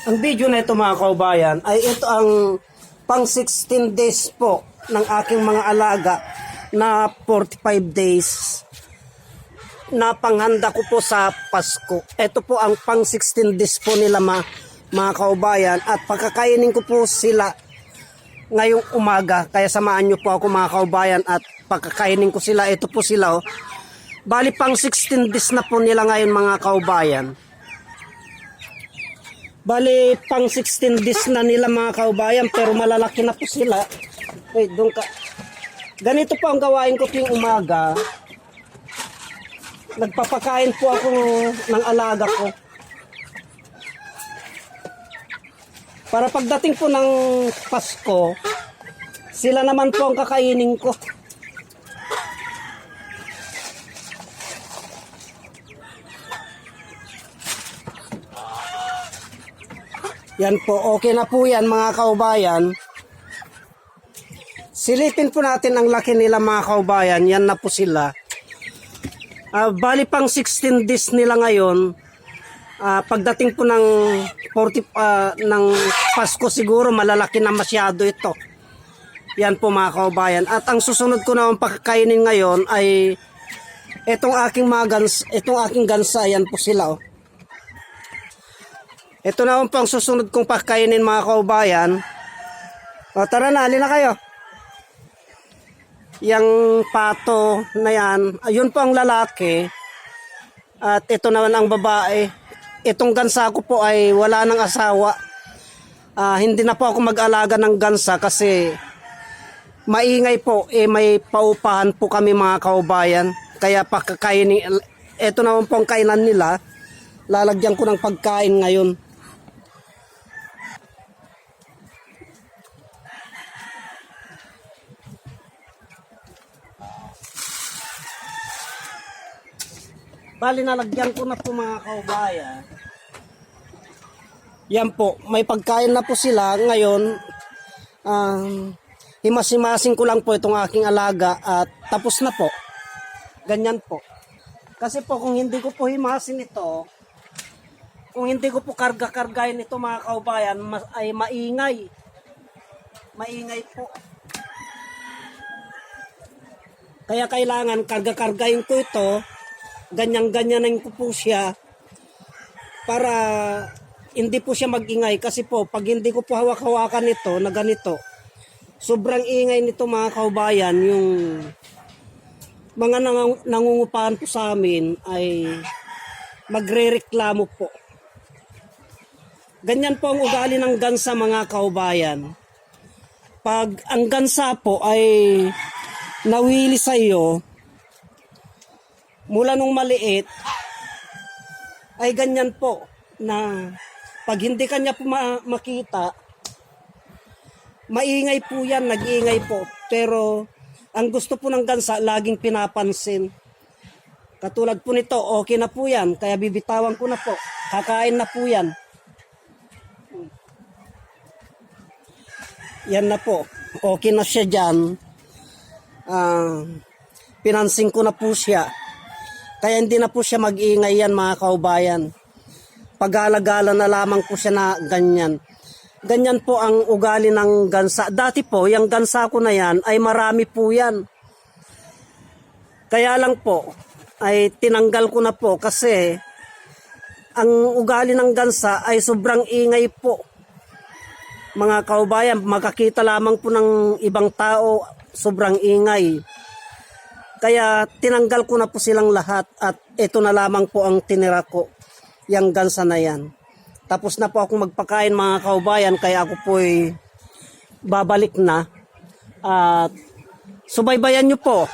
Ang video na ito mga kaubayan ay ito ang pang 16 days po ng aking mga alaga na 45 days na panghanda ko po sa Pasko. Ito po ang pang 16 days po nila mga kaubayan at pagkakainin ko po sila ngayong umaga. Kaya samahan nyo po ako mga kaubayan at pagkakainin ko sila. Ito po sila oh. Bali pang 16 days na po nila ngayon mga kaubayan. Bali, pang 16 days na nila mga kaubayan, pero malalaki na po sila. Wait, doon ka. Ganito po ang gawain ko tuwing umaga. Nagpapakain po ako ng alaga ko. Para pagdating po ng Pasko, sila naman po ang kakainin ko. Yan po, okay na po yan mga kaubayan. Silipin po natin ang laki nila mga kaubayan. Yan na po sila. Bali pang 16 days nila ngayon. Pagdating po ng ng Pasko siguro malalaki na masyado ito. Yan po mga kaubayan. At ang susunod ko naman pakakainin ngayon ay itong aking gansa. Yan po sila oh. Ito naman po ang susunod kong pakainin mga kaubayan. O tara na, halina kayo. Yang pato na yan, ayun po ang lalaki. At ito naman ang babae. Itong gansa ko po ay wala ng asawa. Hindi na po ako mag-alaga ng gansa kasi maingay po. May paupahan po kami mga kaubayan. Kaya pakakainin, ito naman po ang kainan nila. Lalagyan ko ng pagkain ngayon. Bali nalagyan ko na po mga kaubayan. Yan po, may pagkain na po sila ngayon. Himas-himasin ko lang po itong aking alaga at tapos na po. Ganyan po. Kasi po kung hindi ko po himasin ito, kung hindi ko po karga-kargahin ito mga kaubayan, ay maingay. Maingay po. Kaya kailangan karga-kargahin ko ito. Ganyan-ganyanin ko po siya para hindi po siya mag-ingay kasi po pag hindi ko po hawak-hawakan ito na ganito, sobrang ingay nito mga kaubayan. Yung mga nangungupahan po sa amin ay magre-reklamo po. Ganyan po ang ugali ng gansa mga kaubayan. Pag ang gansa po ay nawili sa iyo mula nung maliit, ay ganyan po, na pag hindi kanya po makita, maingay po yan, nag-iingay po. Pero, ang gusto po ng gansa, laging pinapansin. Katulad po nito, okay na po yan, kaya bibitawan ko na po. Kakain na po yan. Yan na po, okay na siya dyan. Pinansin ko na po siya. Kaya hindi na po siya mag-iingay yan mga kaubayan. Pag-alagala na lamang po siya na ganyan. Ganyan po ang ugali ng gansa. Dati po, yung gansa ko na yan ay marami po yan. Kaya lang po, ay tinanggal ko na po kasi ang ugali ng gansa ay sobrang ingay po. Mga kaubayan, makakita lamang po ng ibang tao, sobrang ingay. Kaya tinanggal ko na po silang lahat at ito na lamang po ang tinira ko, yung gansa na yan. Tapos na po akong magpakain mga kaubayan kaya ako po ay babalik na. At subaybayan nyo po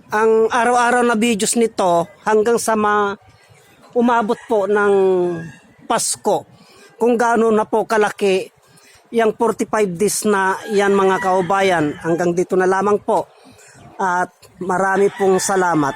ang araw-araw na videos nito hanggang sa umabot po ng Pasko. Kung gaano na po kalaki yung 45 days na yan mga kaubayan. Hanggang dito na lamang po. At marami pong salamat.